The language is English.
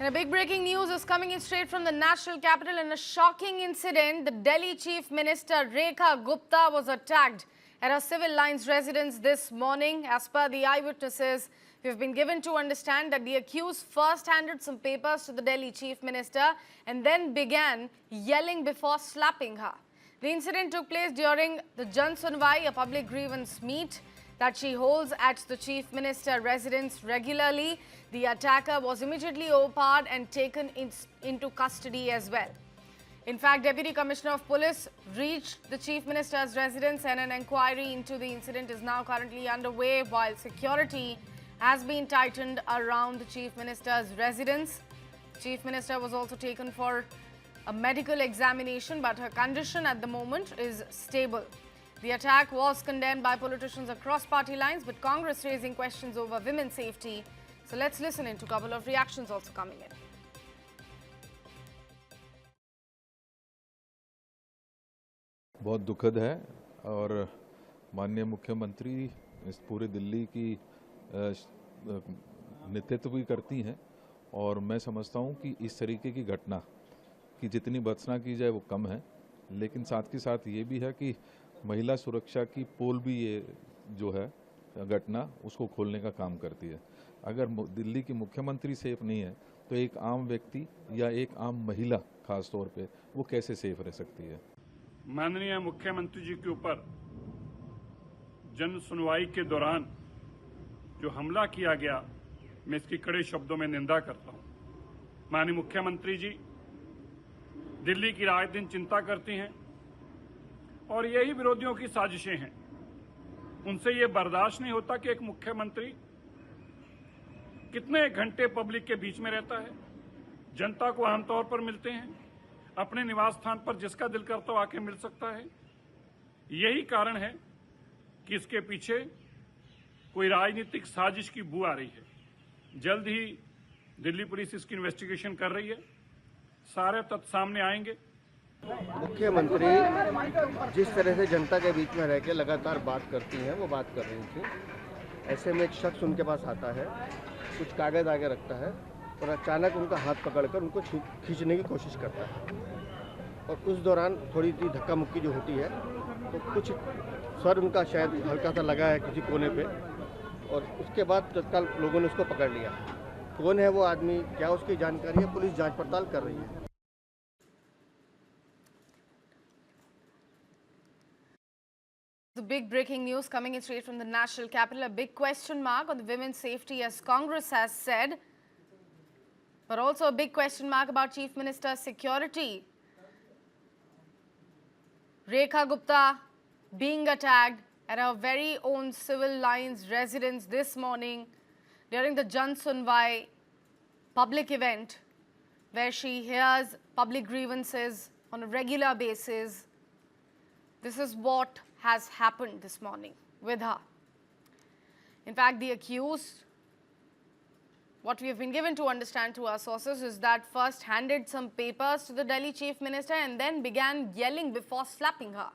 And a big breaking news is coming in straight from the national capital. In a shocking incident, the Delhi Chief Minister Rekha Gupta was attacked at her civil lines residence this morning. As per the eyewitnesses, we have been given to understand that the accused first handed some papers to the Delhi Chief Minister and then began yelling before slapping her. The incident took place during the Jan Sunwai, a public grievance meet that she holds at the Chief Minister residence regularly. The attacker was immediately overpowered and taken into custody as well. In fact, Deputy Commissioner of Police reached the Chief Minister's residence and an inquiry into the incident is now currently underway, while security has been tightened around the Chief Minister's residence. Chief Minister was also taken for a medical examination, but her condition at the moment is stable. The attack was condemned by politicians across party lines, with Congress raising questions over women's safety. So let's listen into a couple of reactions also coming in. बहुत दुखद है और माननीय मुख्यमंत्री इस पूरे दिल्ली की नेतृत्व भी करती हैं और मैं समझता हूं कि इस तरीके की घटना की जितनी भर्त्सना की जाए वो कम है, लेकिन साथ के साथ ये भी है कि महिला सुरक्षा की पोल भी ये जो है घटना उसको खोलने का काम करती है। अगर दिल्ली की मुख्यमंत्री सेफ नहीं है तो एक आम व्यक्ति या एक आम महिला खास तौर पे वो कैसे सेफ रह सकती है। माननीय मुख्यमंत्री जी के ऊपर जन सुनवाई के दौरान जो हमला किया गया, मैं इसकी कड़े शब्दों में निंदा करता हूं। माननीय मुख्यमंत्री जी दिल्ली की राय दिन चिंता करती हैं और यही विरोधियों की साजिशें हैं। उनसे ये बर्दाश्त नहीं होता कि एक मुख्यमंत्री कितने घंटे पब्लिक के बीच में रहता है, जनता को आमतौर पर मिलते हैं, अपने निवास स्थान पर जिसका दिल करता हो आके मिल सकता है। यही कारण है कि इसके पीछे कोई राजनीतिक साजिश की बू आ रही है। जल्द ही दिल्ली पुलिस इसकी इन्वेस्टिगेशन कर रही है, सारे तथ्य सामने आएंगे। मुख्यमंत्री जिस तरह से जनता के बीच में रह के लगातार बात करती हैं वो बात कर रही थी। ऐसे में एक शख्स उनके पास आता है, कुछ कागज आगे रखता है और अचानक उनका हाथ पकड़कर उनको खींचने की कोशिश करता है और उस दौरान थोड़ी सी धक्का मुक्की जो होती है तो कुछ स्वर उनका शायद हल्का सा लगा है किसी कोने पे और उसके बाद तत्काल लोगों ने उसको पकड़ लिया। कौन है वो आदमी, क्या उसकी जानकारी है, पुलिस जांच पड़ताल कर रही है। The big breaking news coming in straight from the national capital. A big question mark on the women's safety, as Congress has said, but also a big question mark about Chief Minister's security. Rekha Gupta being attacked at her very own civil lines residence this morning during the Jan Sunwai public event, where she hears public grievances on a regular basis. This is what has happened this morning with her. In fact, the accused, what we have been given to understand through our sources, is that first handed some papers to the Delhi Chief Minister and then began yelling before slapping her.